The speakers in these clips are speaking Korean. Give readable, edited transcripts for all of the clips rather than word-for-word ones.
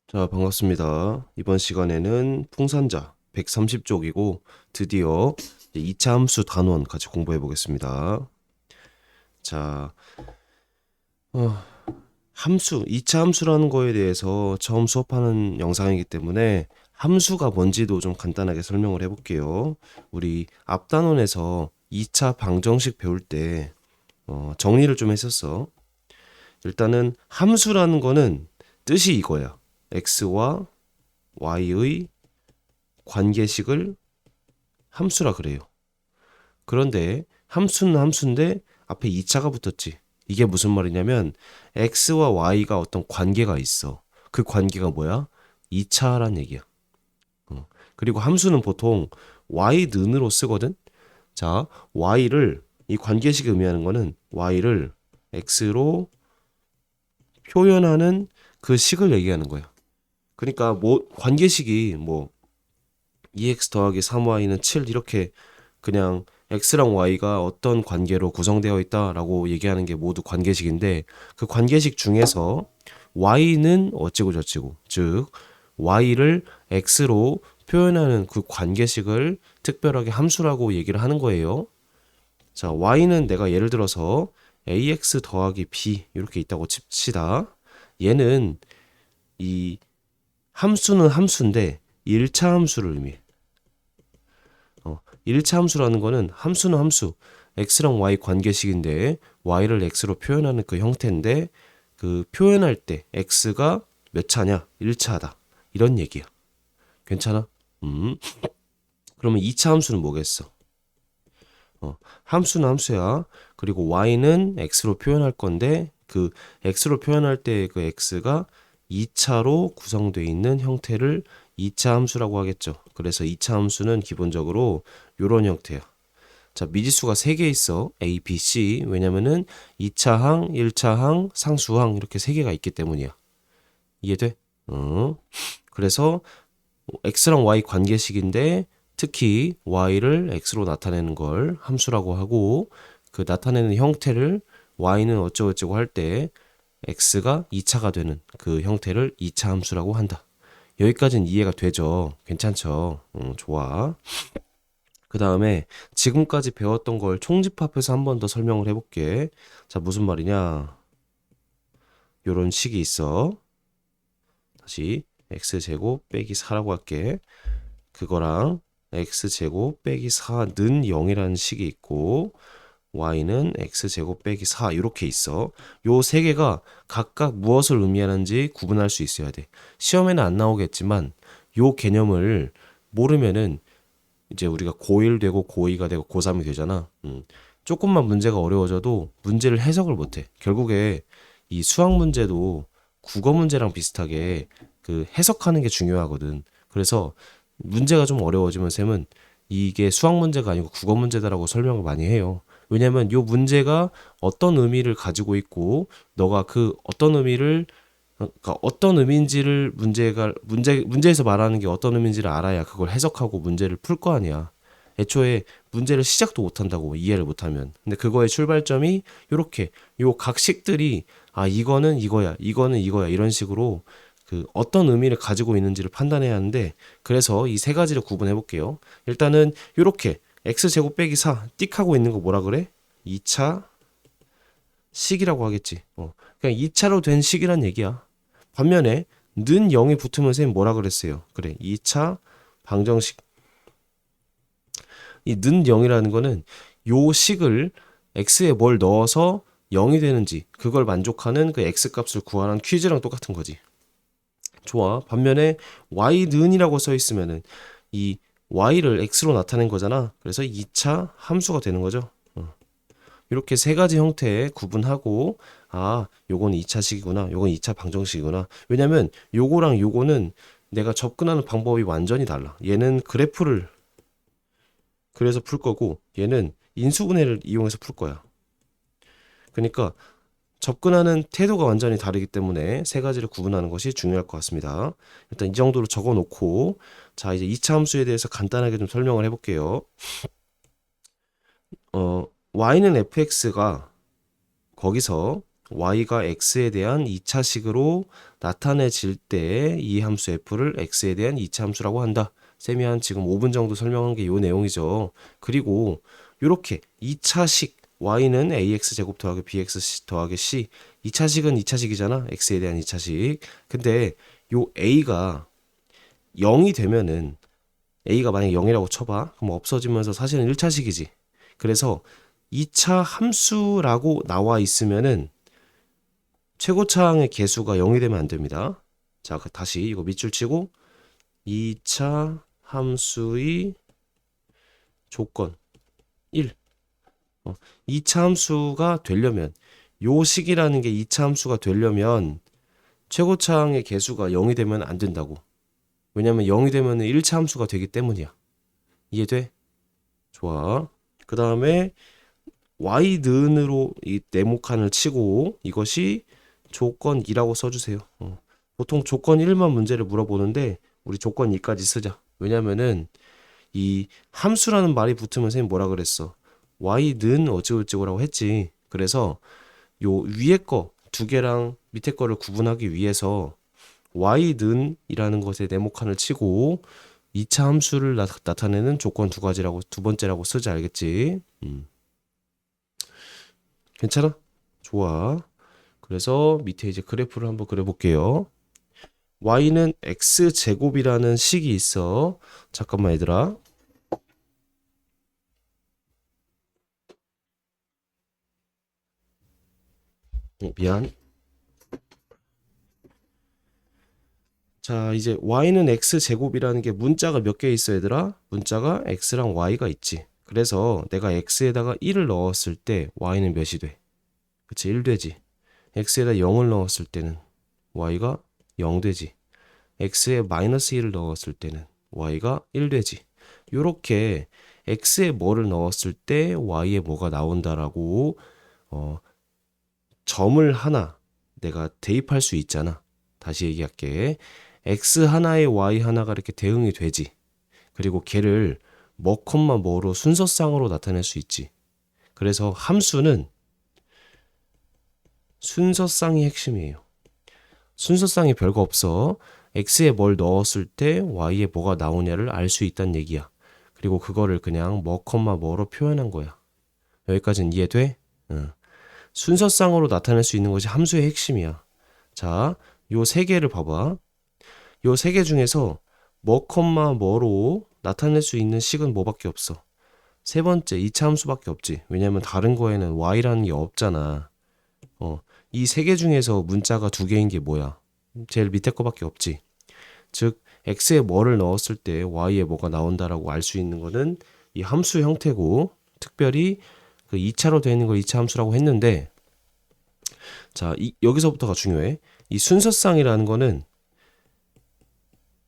자, 반갑습니다. 이번 시간에는 풍산자 130쪽이고 드디어 2차 함수 단원 같이 공부해 보겠습니다. 자, 어, 함수, 2차 함수라는 거에 대해서 처음 수업하는 영상이기 때문에 함수가 뭔지도 좀 간단하게 설명을 해 볼게요. 우리 앞 단원에서 2차 방정식 배울 때 정리를 좀 했었어. 일단은 함수라는 거는 뜻이 이거야. x와 y의 관계식을 함수라 그래요. 그런데 함수는 함수인데 앞에 2차가 붙었지. 이게 무슨 말이냐면 x와 y가 어떤 관계가 있어. 그 관계가 뭐야? 2차란 얘기야. 그리고 함수는 보통 y는으로 쓰거든. 자, y를 이 관계식이 의미하는 거는 y를 x로 표현하는 그 식을 얘기하는 거야. 그러니까 뭐 관계식이 뭐 2x 더하기 3y는 7 이렇게 그냥 x랑 y가 어떤 관계로 구성되어 있다라고 얘기하는 게 모두 관계식인데 그 관계식 중에서 y는 어찌고 저찌고 즉 y를 x로 표현하는 그 관계식을 특별하게 함수라고 얘기를 하는 거예요. 자, y는 내가 예를 들어서 ax 더하기 b 이렇게 있다고 칩시다. 얘는 이 함수는 함수인데 1차 함수를 의미해. 1차 함수라는 거는 함수는 함수, x랑 y 관계식인데 y를 x로 표현하는 그 형태인데 그 표현할 때 x가 몇 차냐? 1차다. 이런 얘기야. 괜찮아? 음. 그러면 2차 함수는 뭐겠어? 함수는 함수야. 그리고 y는 x로 표현할 건데 그 x로 표현할 때 그 x가 2차로 구성되어 있는 형태를 2차 함수라고 하겠죠. 그래서 2차 함수는 기본적으로 이런 형태야. 자, 미지수가 3개 있어. A, B, C. 왜냐면은 2차항, 1차항, 상수항 이렇게 3개가 있기 때문이야. 이해돼? 그래서 x랑 y 관계식인데 특히 y를 x로 나타내는 걸 함수라고 하고 그 나타내는 형태를 y는 어쩌고저쩌고 할 때 x가 2차가 되는 그 형태를 2차 함수라고 한다. 여기까지는 이해가 되죠? 괜찮죠? 좋아. 그 다음에 지금까지 배웠던 걸 총집합해서 한 번 더 설명을 해볼게. 자, 무슨 말이냐? 요런 식이 있어. 다시 x제곱 빼기 4라고 할게. 그거랑 x제곱 빼기 4는 0이라는 식이 있고 y는 x제곱 빼기 4 이렇게 있어. 요 세 개가 각각 무엇을 의미하는지 구분할 수 있어야 돼. 시험에는 안 나오겠지만 요 개념을 모르면은 이제 우리가 고1 되고 고2가 되고 고3이 되잖아. 조금만 문제가 어려워져도 문제를 해석을 못해. 결국에 이 수학 문제도 국어 문제랑 비슷하게 그 해석하는 게 중요하거든. 그래서 문제가 좀 어려워지면 쌤은 이게 수학 문제가 아니고 국어 문제다라고 설명을 많이 해요. 왜냐면 요 문제가 어떤 의미를 가지고 있고 너가 그 어떤 의미를 그러니까 어떤 의미인지를 문제에서 말하는 게 어떤 의미인지를 알아야 그걸 해석하고 문제를 풀 거 아니야. 애초에 문제를 시작도 못 한다고 이해를 못 하면. 근데 그거의 출발점이 요렇게 요 각식들이 아 이거는 이거야. 이거는 이거야. 이런 식으로 그 어떤 의미를 가지고 있는지를 판단해야 하는데 그래서 이 세 가지를 구분해 볼게요. 일단은 요렇게 x제곱 빼기 4 띡 하고 있는 거 뭐라 그래? 2차 식이라고 하겠지. 그냥 2차로 된 식이란 얘기야. 반면에 는 0이 붙으면 선생님 뭐라 그랬어요? 그래 2차 방정식 이 는 0이라는 거는 요 식을 x에 뭘 넣어서 0이 되는지 그걸 만족하는 그 x 값을 구하는 퀴즈랑 똑같은 거지. 좋아. 반면에 y는이라고 써 있으면은 이 y를 x로 나타낸 거잖아. 그래서 2차 함수가 되는 거죠. 이렇게 세 가지 형태에 구분하고 아 요건 2차식이구나 요건 2차 방정식이구나 왜냐면 요거랑 요거는 내가 접근하는 방법이 완전히 달라 얘는 그래프를 그래서 풀 거고 얘는 인수분해를 이용해서 풀 거야 그러니까 접근하는 태도가 완전히 다르기 때문에 세 가지를 구분하는 것이 중요할 것 같습니다 일단 이 정도로 적어 놓고 자 이제 2차 함수에 대해서 간단하게 좀 설명을 해 볼게요 y는 fx가 거기서 y가 x에 대한 2차식으로 나타내질 때 이 함수 f를 x에 대한 2차 함수라고 한다. 쌤이 한 지금 5분 정도 설명한 게 요 내용이죠. 그리고 요렇게 2차식 y는 ax 제곱 더하기 bx 더하기 c 2차식은 2차식이잖아. x에 대한 2차식. 근데 요 a가 0이 되면은 a가 만약에 0이라고 쳐봐. 그럼 없어지면서 사실은 1차식이지. 그래서 2차 함수라고 나와 있으면은 최고차항의 개수가 0이 되면 안 됩니다. 자, 다시 이거 밑줄 치고 2차 함수의 조건 1. 2차 함수가 되려면 요 식이라는 게 2차 함수가 되려면 최고차항의 개수가 0이 되면 안 된다고. 왜냐면 0이 되면 1차 함수가 되기 때문이야. 이해돼? 좋아. 그 다음에 y는으로 이 네모칸을 치고 이것이 조건 2라고 써주세요. 보통 조건 1만 문제를 물어보는데 우리 조건 2까지 쓰자. 왜냐면은 이 함수라는 말이 붙으면 선생님 뭐라 그랬어? y는 어찌고저찌고라고 했지. 그래서 요 위에 거 두 개랑 밑에 거를 구분하기 위해서 y는이라는 것에 네모칸을 치고 2차 함수를 나타내는 조건 두 가지라고 두 번째라고 쓰지. 알겠지? 괜찮아? 좋아. 그래서 밑에 이제 그래프를 한번 그려볼게요. y는 x제곱이라는 식이 있어. 잠깐만 얘들아. 미안. 자, 이제 y는 x제곱이라는 게 문자가 몇 개 있어 얘들아? 문자가 x랑 y가 있지. 그래서 내가 x에다가 1을 넣었을 때 y는 몇이 돼? 그치, 1 되지. x에다 0을 넣었을 때는 y가 0 되지. x에 마이너스 1을 넣었을 때는 y가 1 되지. 요렇게 x에 뭐를 넣었을 때 y에 뭐가 나온다라고 점을 하나 내가 대입할 수 있잖아. 다시 얘기할게. x 하나에 y 하나가 이렇게 대응이 되지. 그리고 걔를 뭐, 뭐로 순서쌍으로 나타낼 수 있지. 그래서 함수는 순서쌍이 핵심이에요. 순서쌍이 별거 없어. x에 뭘 넣었을 때 y에 뭐가 나오냐를 알 수 있다는 얘기야. 그리고 그거를 그냥 뭐, 뭐로 표현한 거야. 여기까지는 이해돼? 응. 순서쌍으로 나타낼 수 있는 것이 함수의 핵심이야. 자, 요 세 개를 봐봐. 요 세 개 중에서 뭐, 뭐로 나타낼 수 있는 식은 뭐밖에 없어. 세 번째, 2차 함수밖에 없지. 왜냐면 다른 거에는 y라는 게 없잖아. 이 세 개 중에서 문자가 두 개인 게 뭐야? 제일 밑에 거밖에 없지. 즉, x에 뭐를 넣었을 때 y에 뭐가 나온다라고 알 수 있는 거는 이 함수 형태고, 특별히 그 2차로 되어 있는 걸 2차 함수라고 했는데, 자, 여기서부터가 중요해. 이 순서쌍이라는 거는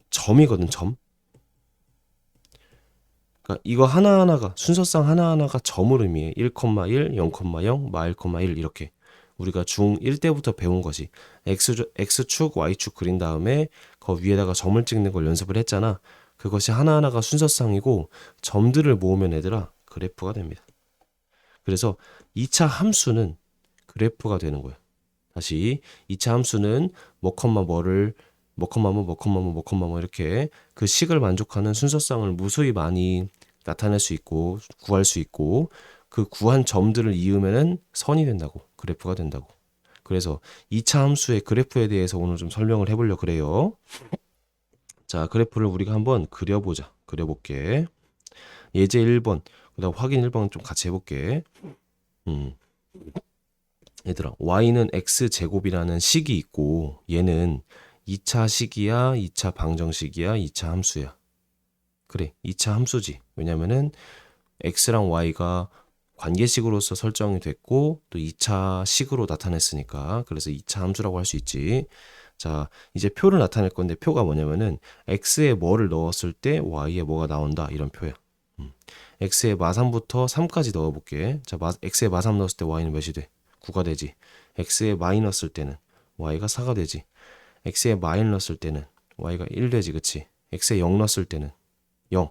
점이거든, 점. 그러니까 이거 하나하나가, 순서쌍 하나하나가 점을 의미해. 1,1, 0,0, 마 1,1 이렇게. 우리가 중1 때부터 배운 것이 X축, Y축 그린 다음에 그 위에다가 점을 찍는 걸 연습을 했잖아. 그것이 하나하나가 순서쌍이고 점들을 모으면 얘들아 그래프가 됩니다. 그래서 2차 함수는 그래프가 되는 거야. 다시 2차 함수는 뭐, 이렇게 그 식을 만족하는 순서쌍을 무수히 많이 나타낼 수 있고 구할 수 있고 그 구한 점들을 이으면은 선이 된다고. 그래프가 된다고. 그래서 2차 함수의 그래프에 대해서 오늘 좀 설명을 해보려고 그래요. 자, 그래프를 우리가 한번 그려보자. 그려볼게. 예제 1번, 그다음 확인 1번 좀 같이 해볼게. 얘들아, y는 x제곱이라는 식이 있고 얘는 2차 식이야, 2차 방정식이야, 2차 함수야. 그래, 2차 함수지. 왜냐면은 x랑 y가 관계식으로서 설정이 됐고 또 2차 식으로 나타냈으니까 그래서 2차 함수라고 할 수 있지. 자, 이제 표를 나타낼 건데 표가 뭐냐면은 x에 뭐를 넣었을 때 y에 뭐가 나온다 이런 표야. x에 마3부터 3까지 넣어볼게. 자, x에 마3 넣었을 때 y는 몇이 돼? 9가 되지. x에 마이 넣었을 때는 y가 4가 되지. x에 마이 넣었을 때는 y가 1 되지. 그치? x에 0 넣었을 때는 0,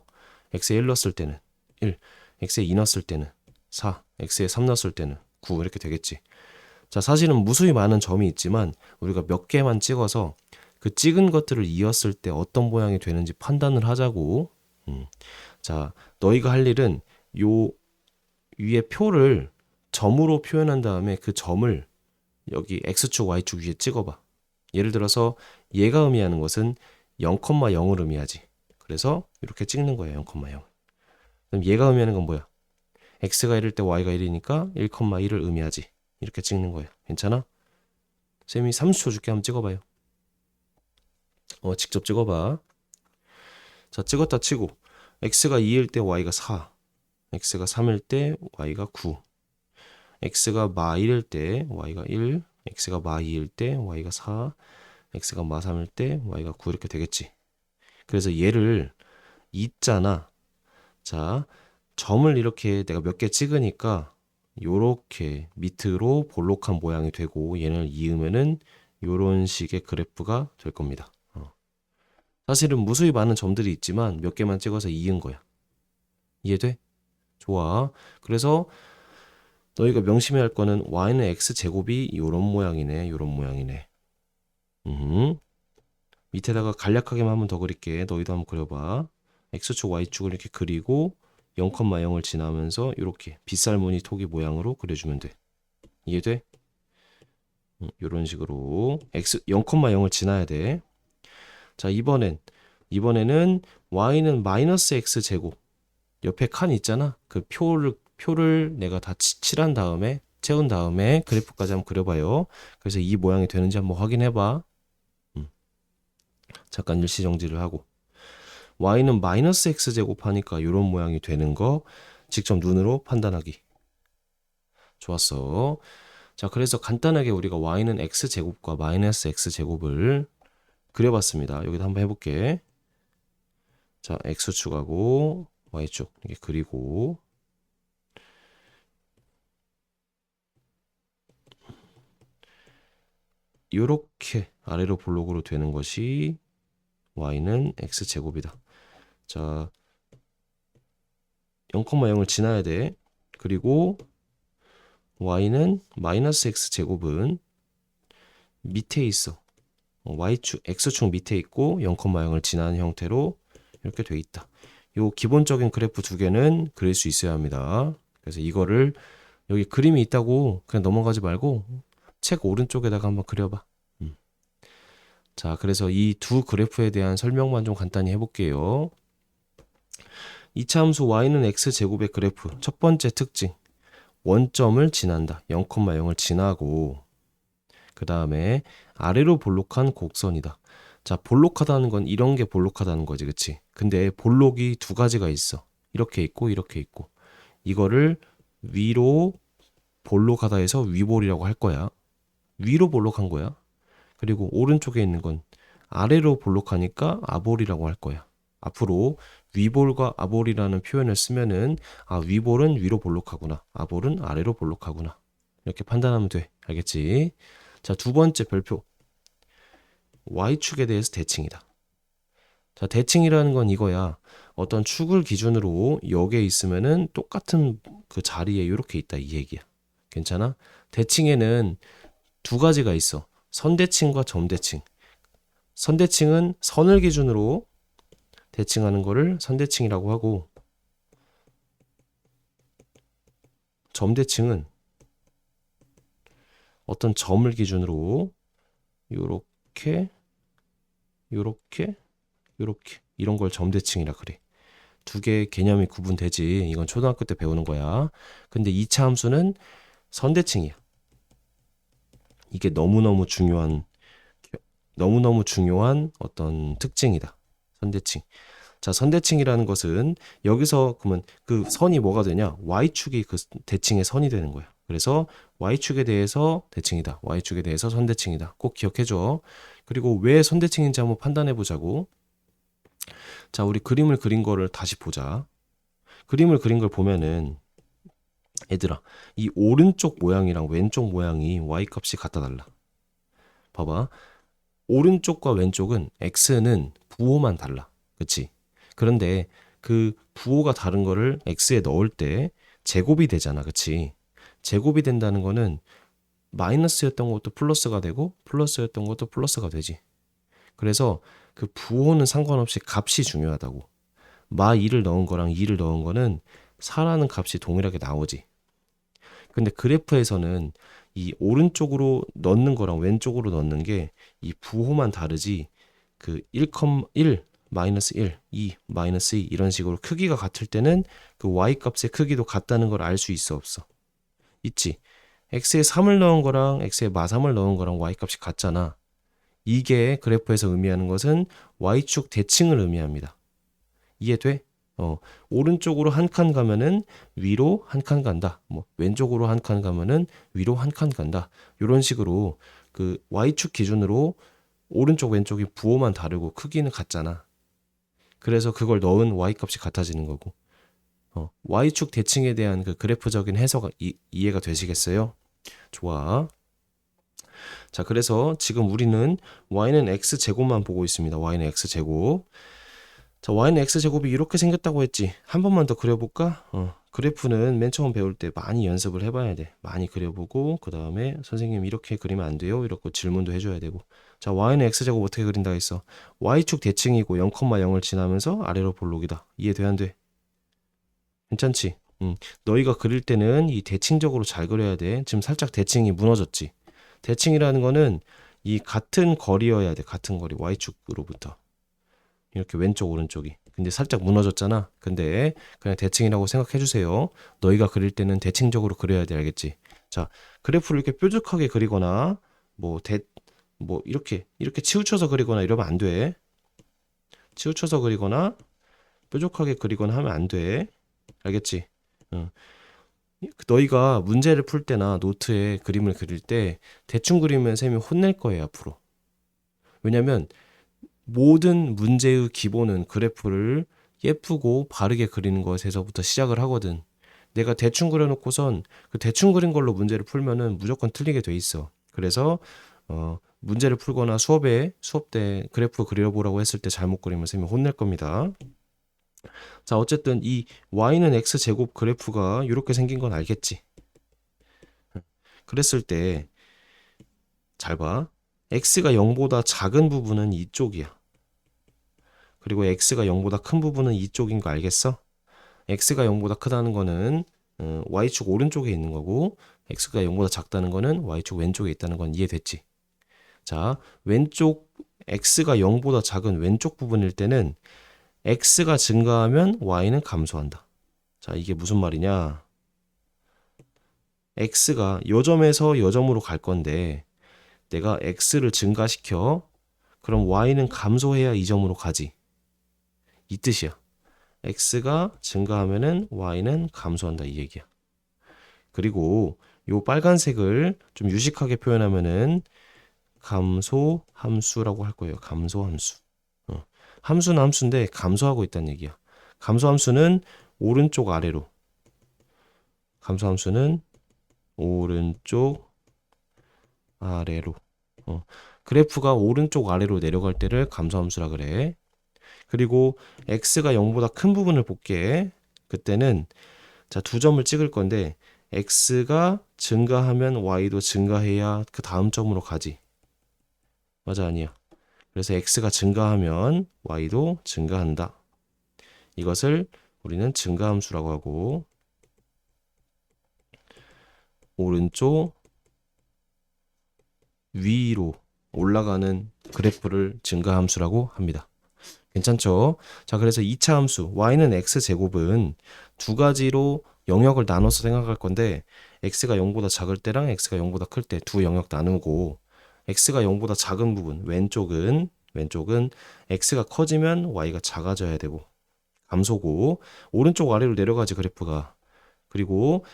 x에 1 넣었을 때는 1, x에 2 넣었을 때는 4, x에 3 넣었을 때는 9 이렇게 되겠지. 자, 사실은 무수히 많은 점이 있지만 우리가 몇 개만 찍어서 그 찍은 것들을 이었을 때 어떤 모양이 되는지 판단을 하자고. 자, 너희가 할 일은 요 위에 표를 점으로 표현한 다음에 그 점을 여기 X축, Y축 위에 찍어봐. 예를 들어서 얘가 의미하는 것은 0,0을 의미하지. 그래서 이렇게 찍는 거예요. 0,0. 그럼 얘가 의미하는 건 뭐야? X가 1일 때 Y가 1이니까 1,1을 의미하지. 이렇게 찍는 거예요. 괜찮아? 쌤이 30초 줄게. 한번 찍어봐요. 직접 찍어봐. 자, 찍었다 치고 X가 2일 때 Y가 4, X가 3일 때 Y가 9, X가 마 1일 때 Y가 1, X가 마 2일 때 Y가 4, X가 마 3일 때 Y가 9 이렇게 되겠지. 그래서 얘를 있잖아. 자, 점을 이렇게 내가 몇 개 찍으니까 요렇게 밑으로 볼록한 모양이 되고 얘를 이으면은 요런 식의 그래프가 될 겁니다. 사실은 무수히 많은 점들이 있지만 몇 개만 찍어서 이은 거야. 이해돼? 좋아. 그래서 너희가 명심해야 할 거는 y는 x제곱이 요런 모양이네. 요런 모양이네. 밑에다가 간략하게만 한번 더 그릴게. 너희도 한번 그려봐. x축, y축을 이렇게 그리고 0,0을 지나면서 이렇게 빗살무늬 토기 모양으로 그려주면 돼. 이해돼? 이런 식으로 0,0을 지나야 돼. 자, 이번에는 y는 마이너스 x제곱 옆에 칸 있잖아. 그 표를 내가 다 칠한 다음에 채운 다음에 그래프까지 한번 그려봐요. 그래서 이 모양이 되는지 한번 확인해봐. 잠깐 일시 정지를 하고 y는 마이너스 x제곱 하니까 이런 모양이 되는 거 직접 눈으로 판단하기. 좋았어. 자, 그래서 간단하게 우리가 y는 x제곱과 마이너스 x제곱을 그려봤습니다. 여기도 한번 해볼게. 자, x축하고 y축 이렇게 그리고 이렇게 아래로 볼록으로 되는 것이 y는 x제곱이다. 자, 0,0을 지나야 돼. 그리고 y는 마이너스 x제곱은 밑에 있어. y축, x축 밑에 있고 0,0을 지나는 형태로 이렇게 돼 있다. 요 기본적인 그래프 두 개는 그릴 수 있어야 합니다. 그래서 이거를 여기 그림이 있다고 그냥 넘어가지 말고 책 오른쪽에다가 한번 그려봐. 자, 그래서 이 두 그래프에 대한 설명만 좀 간단히 해볼게요. 이차함수 y는 x제곱의 그래프 첫 번째 특징 원점을 지난다. 0,0을 지나고 그 다음에 아래로 볼록한 곡선이다. 자, 볼록하다는 건 이런 게 볼록하다는 거지, 그치? 근데 볼록이 두 가지가 있어. 이렇게 있고 이렇게 있고 이거를 위로 볼록하다 해서 위볼이라고 할 거야. 위로 볼록한 거야. 그리고 오른쪽에 있는 건 아래로 볼록하니까 아볼이라고 할 거야. 앞으로 위볼과 아볼이라는 표현을 쓰면은 위볼은 위로 볼록하구나. 아볼은 아래로 볼록하구나. 이렇게 판단하면 돼. 알겠지? 자, 두 번째 별표. y축에 대해서 대칭이다. 자, 대칭이라는 건 이거야. 어떤 축을 기준으로 여기에 있으면은 똑같은 그 자리에 이렇게 있다 이 얘기야. 괜찮아? 대칭에는 두 가지가 있어. 선대칭과 점대칭. 선대칭은 선을 기준으로 대칭하는 거를 선대칭이라고 하고 점대칭은 어떤 점을 기준으로 요렇게 요렇게 요렇게 이런 걸 점대칭이라 그래. 두 개의 개념이 구분되지. 이건 초등학교 때 배우는 거야. 근데 2차 함수는 선대칭이야. 이게 너무너무 중요한 어떤 특징이다. 선대칭. 자, 선대칭이라는 것은 여기서 그러면 그 선이 뭐가 되냐? y축이 그 대칭의 선이 되는 거야. 그래서 y축에 대해서 대칭이다. y축에 대해서 선대칭이다. 꼭 기억해줘. 그리고 왜 선대칭인지 한번 판단해 보자고. 자, 우리 그림을 그린 거를 다시 보자. 그림을 그린 걸 보면은 얘들아, 이 오른쪽 모양이랑 왼쪽 모양이 y값이 같다 달라. 봐봐. 오른쪽과 왼쪽은 x는 부호만 달라. 그치? 그런데 그 부호가 다른 거를 x에 넣을 때 제곱이 되잖아. 그치? 제곱이 된다는 거는 마이너스였던 것도 플러스가 되고 플러스였던 것도 플러스가 되지. 그래서 그 부호는 상관없이 값이 중요하다고. 마 2를 넣은 거랑 2를 넣은 거는 4라는 값이 동일하게 나오지. 근데 그래프에서는 이 오른쪽으로 넣는 거랑 왼쪽으로 넣는 게 이 부호만 다르지 그 1, 마이너스 1, 2, 마이너스 2 이런 식으로 크기가 같을 때는 그 y 값의 크기도 같다는 걸 알 수 있어 없어? 있지. x에 3을 넣은 거랑 x에 마3을 넣은 거랑 y 값이 같잖아. 이게 그래프에서 의미하는 것은 y축 대칭을 의미합니다. 이해돼? 오른쪽으로 한 칸 가면은 위로 한 칸 간다. 뭐 왼쪽으로 한 칸 가면은 위로 한 칸 간다. 이런 식으로 그 y축 기준으로 오른쪽 왼쪽이 부호만 다르고 크기는 같잖아. 그래서 그걸 넣은 y 값이 같아지는 거고. y축 대칭에 대한 그 그래프적인 해석 이해가 되시겠어요? 좋아. 자, 그래서 지금 우리는 y는 x제곱만 보고 있습니다. y는 x제곱. 자, y는 x제곱이 이렇게 생겼다고 했지. 한 번만 더 그려볼까? 그래프는 맨 처음 배울 때 많이 연습을 해봐야 돼. 많이 그려보고 그 다음에 선생님 이렇게 그리면 안 돼요? 이렇게 질문도 해줘야 되고. 자, y는 x제곱 어떻게 그린다 했어? y축 대칭이고 0,0을 지나면서 아래로 볼록이다. 이해돼 안 돼? 괜찮지? 너희가 그릴 때는 이 대칭적으로 잘 그려야 돼. 지금 살짝 대칭이 무너졌지. 대칭이라는 거는 이 같은 거리여야 돼. 같은 거리. y축으로부터. 이렇게 왼쪽 오른쪽이. 근데 살짝 무너졌잖아. 근데 그냥 대칭이라고 생각해 주세요. 너희가 그릴 때는 대칭적으로 그려야 돼. 알겠지? 자, 그래프를 이렇게 뾰족하게 그리거나 뭐 이렇게 치우쳐서 그리거나 이러면 안 돼. 치우쳐서 그리거나 뾰족하게 그리거나 하면 안 돼. 알겠지? 응. 너희가 문제를 풀 때나 노트에 그림을 그릴 때 대충 그리면 쌤이 혼낼 거예요, 앞으로. 왜냐면 모든 문제의 기본은 그래프를 예쁘고 바르게 그리는 것에서부터 시작을 하거든. 내가 대충 그려놓고선 그 대충 그린 걸로 문제를 풀면은 무조건 틀리게 돼 있어. 그래서 문제를 풀거나 수업 때 그래프 그려보라고 했을 때 잘못 그리면 쌤이 혼낼 겁니다. 자, 어쨌든 이 y는 x제곱 그래프가 이렇게 생긴 건 알겠지? 그랬을 때 잘 봐. x가 0보다 작은 부분은 이쪽이야. 그리고 x가 0보다 큰 부분은 이쪽인 거 알겠어? x가 0보다 크다는 거는 y축 오른쪽에 있는 거고 x가 0보다 작다는 거는 y축 왼쪽에 있다는 건 이해됐지? 자, 왼쪽 x가 0보다 작은 왼쪽 부분일 때는 x가 증가하면 y는 감소한다. 자, 이게 무슨 말이냐? x가 요 점에서 요 점으로 갈 건데 내가 x를 증가시켜 그럼 y는 감소해야 이 점으로 가지. 이 뜻이야. x가 증가하면은 y는 감소한다 이 얘기야. 그리고 요 빨간색을 좀 유식하게 표현하면은 감소 함수라고 할 거예요. 감소 함수. 함수는 함수인데 감소하고 있다는 얘기야. 감소 함수는 오른쪽 아래로. 감소 함수는 오른쪽 아래로. 그래프가 오른쪽 아래로 내려갈 때를 감소 함수라 그래. 그리고 x가 0보다 큰 부분을 볼게. 그때는 자, 두 점을 찍을 건데 x가 증가하면 y도 증가해야 그 다음 점으로 가지. 맞아 아니야. 그래서 x가 증가하면 y도 증가한다. 이것을 우리는 증가함수라고 하고 오른쪽 위로 올라가는 그래프를 증가함수라고 합니다. 괜찮죠? 자, 그래서 2차 함수 y는 x제곱은 두 가지로 영역을 나눠서 생각할 건데 x가 0보다 작을 때랑 x가 0보다 클 때 두 영역 나누고 x가 0보다 작은 부분 왼쪽은 x가 커지면 y가 작아져야 되고 감소고 오른쪽 아래로 내려가지 그래프가. 그리고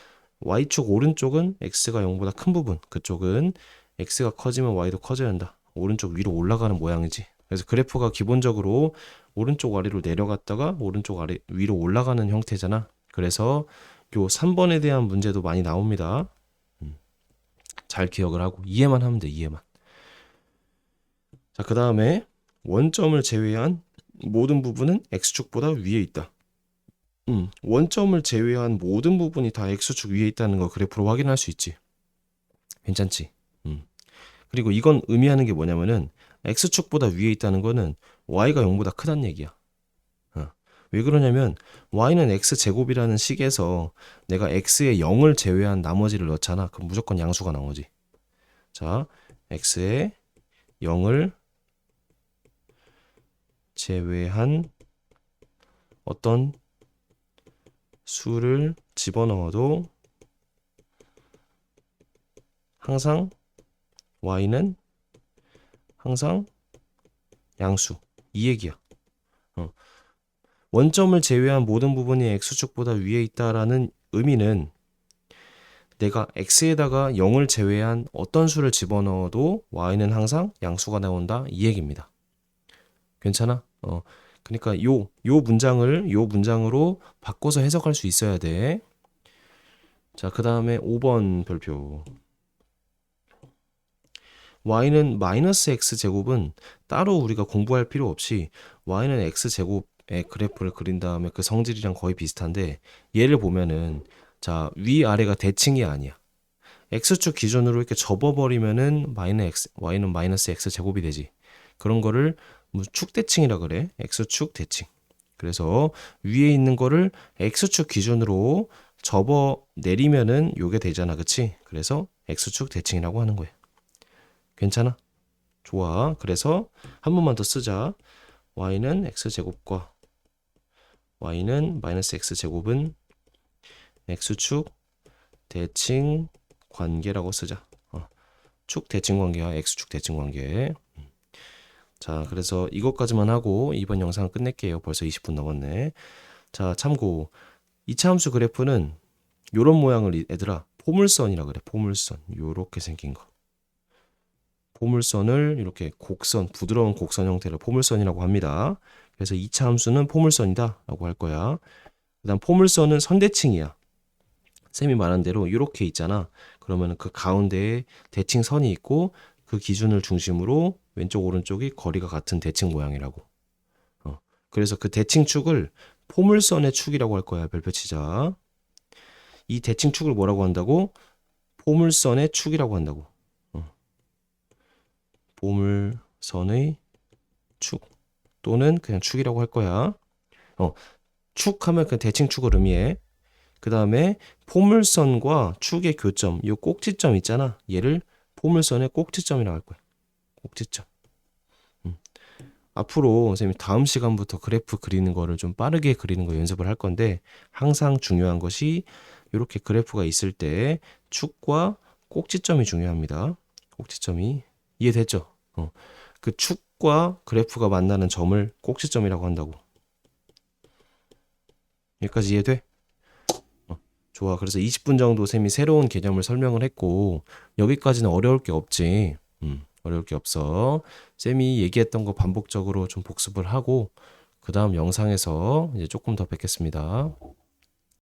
y축 오른쪽은 x가 0보다 큰 부분 그쪽은 x가 커지면 y도 커져야 한다. 오른쪽 위로 올라가는 모양이지. 그래서 그래프가 기본적으로 오른쪽 아래로 내려갔다가 오른쪽 아래 위로 올라가는 형태잖아. 그래서 요 3번에 대한 문제도 많이 나옵니다. 잘 기억을 하고 이해만 하면 돼. 이해만. 자, 그 다음에 원점을 제외한 모든 부분은 x축보다 위에 있다. 원점을 제외한 모든 부분이 다 x축 위에 있다는 거 그래프로 확인할 수 있지. 괜찮지? 그리고 이건 의미하는 게 뭐냐면은 x축보다 위에 있다는 거는 y가 0보다 크다는 얘기야. 왜 그러냐면 y는 x제곱이라는 식에서 내가 x에 0을 제외한 나머지를 넣잖아. 그럼 무조건 양수가 나오지. 자, x에 0을 제외한 어떤 수를 집어넣어도 항상 y는 항상 양수. 이 얘기야. 어. 원점을 제외한 모든 부분이 x축보다 위에 있다라는 의미는 내가 x에다가 0을 제외한 어떤 수를 집어넣어도 y는 항상 양수가 나온다 이 얘기입니다. 괜찮아? 그러니까 요 문장으로 바꿔서 해석할 수 있어야 돼. 자, 그 다음에 5번 별표. y는 마이너스 x제곱은 따로 우리가 공부할 필요 없이 y는 x제곱의 그래프를 그린 다음에 그 성질이랑 거의 비슷한데 얘를 보면은 자, 위아래가 대칭이 아니야. x축 기준으로 이렇게 접어버리면은 y는 마이너스 x제곱이 되지. 그런 거를 축대칭이라 그래. x축 대칭. 그래서 위에 있는 거를 x축 기준으로 접어 내리면은 요게 되잖아. 그치? 그래서 x축 대칭이라고 하는 거야. 괜찮아? 좋아. 그래서 한 번만 더 쓰자. y는 x제곱과 y는 마이너스 x제곱은 x축 대칭 관계라고 쓰자. 축 대칭 관계야. x축 대칭 관계. 자, 그래서 이것까지만 하고 이번 영상 끝낼게요. 벌써 20분 넘었네. 자, 참고 2차 함수 그래프는 요런 모양을 얘들아 포물선이라 그래. 포물선. 요렇게 생긴 거. 포물선을 이렇게 곡선, 부드러운 곡선 형태를 포물선이라고 합니다. 그래서 2차 함수는 포물선이다 라고 할 거야. 그 다음 포물선은 선대칭이야. 쌤이 말한 대로 이렇게 있잖아. 그러면 그 가운데에 대칭선이 있고 그 기준을 중심으로 왼쪽 오른쪽이 거리가 같은 대칭 모양이라고. 그래서 그 대칭축을 포물선의 축이라고 할 거야. 별표 치자. 이 대칭축을 뭐라고 한다고? 포물선의 축이라고 한다고. 포물선의 축 또는 그냥 축이라고 할 거야. 축하면 그 대칭축을 의미해. 그 다음에 포물선과 축의 교점, 이 꼭지점 있잖아. 얘를 포물선의 꼭지점이라고 할 거야. 꼭지점. 앞으로 선생님이 다음 시간부터 그래프 그리는 거를 좀 빠르게 그리는 거 연습을 할 건데 항상 중요한 것이 이렇게 그래프가 있을 때 축과 꼭지점이 중요합니다. 꼭지점이 이해됐죠? 그 축과 그래프가 만나는 점을 꼭지점이라고 한다고. 여기까지 이해돼? 좋아. 그래서 20분 정도 쌤이 새로운 개념을 설명을 했고 여기까지는 어려울 게 없지. 어려울 게 없어. 쌤이 얘기했던 거 반복적으로 좀 복습을 하고 그 다음 영상에서 이제 조금 더 뵙겠습니다.